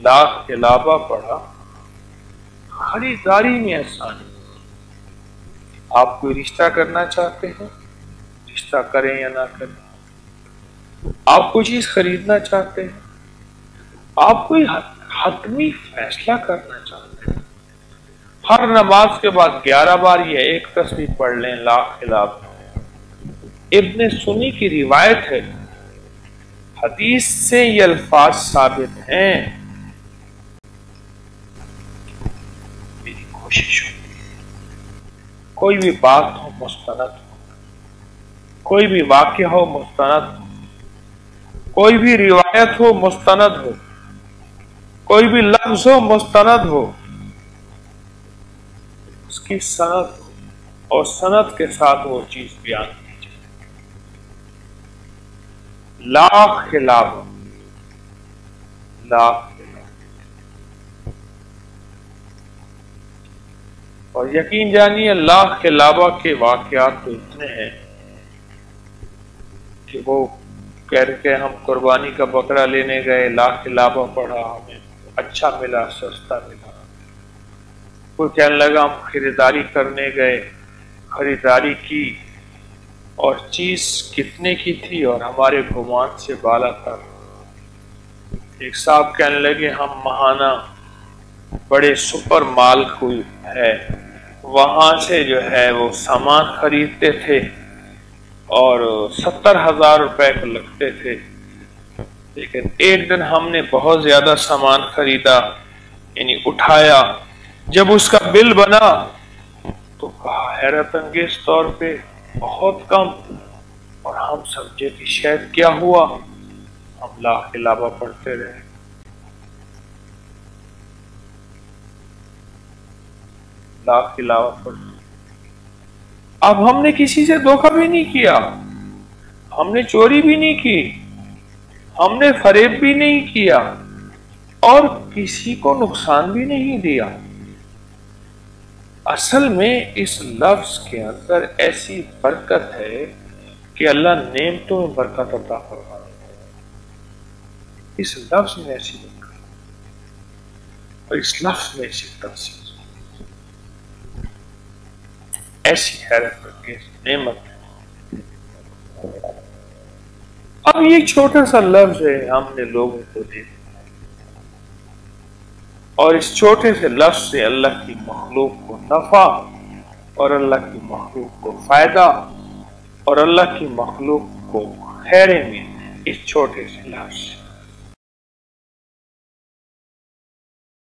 لا خلابہ پڑھا، خریداری میں آسانی۔ آپ کوئی رشتہ کرنا چاہتے ہیں، رشتہ کریں یا نہ کریں، آپ کوئی چیز خریدنا چاہتے ہیں، آپ کوئی حتمی فیصلہ کرنا چاہتے ہیں، ہر نماز کے بعد 11 بار یہ ایک تسبیح پڑھ لیں لا خلابہ۔ ابن سنی کی روایت ہے، حدیث سے یہ الفاظ ثابت ہیں۔ میری کوشش ہوتی ہے کوئی بھی بات ہو مستند ہو، کوئی بھی واقعہ ہو مستند ہو، کوئی بھی روایت ہو مستند ہو، کوئی بھی لفظ ہو مستند ہو، اس کی سند ہو اور سند کے ساتھ وہ چیز بیان کی جائے۔ لا خلابہ، لا خلابہ۔ اور یقین جانیے لا خلابہ کے واقعات تو اتنے ہیں کہ وہ کہہ کے ہم قربانی کا بکرا لینے گئے، لا خلابہ پڑھا، ہمیں اچھا ملا، سستا ملا۔ کوئی کہنے لگا ہم خریداری کرنے گئے، خریداری کی اور چیز کتنے کی تھی اور ہمارے گمان سے بالا تر۔ ایک صاحب کہنے لگے ہم ماہانہ بڑے سپر مال کوئی ہے وہاں سے جو ہے وہ سامان خریدتے تھے اور 70,000 روپے کو لگتے تھے، لیکن ایک دن ہم نے بہت زیادہ سامان خریدا، یعنی اٹھایا، جب اس کا بل بنا تو کہا حیرت انگیز طور پہ بہت کم، اور ہم سمجھے کہ شاید کیا ہوا، ہم لا خلابہ پڑھتے رہے۔ لا خلابہ پڑھتے۔ اب ہم نے کسی سے دھوکہ بھی نہیں کیا، ہم نے چوری بھی نہیں کی، ہم نے فریب بھی نہیں کیا اور کسی کو نقصان بھی نہیں دیا۔ اصل میں اس لفظ کے اندر ایسی برکت ہے کہ اللہ نعمتوں میں برکت عطا فرماتا ہے۔ اس لفظ میں ایسی برکت اور اس لفظ میں ایسی تاثیر، ایسی حیرت انگیز نعمت۔ اب یہ چھوٹا سا لفظ ہے، ہم نے لوگوں کو دے دیا اور اس چھوٹے سے لفظ سے اللہ کی مخلوق کو نفع اور اللہ کی مخلوق کو فائدہ اور اللہ کی مخلوق کو خیریں میں اس چھوٹے سے لفظ سے۔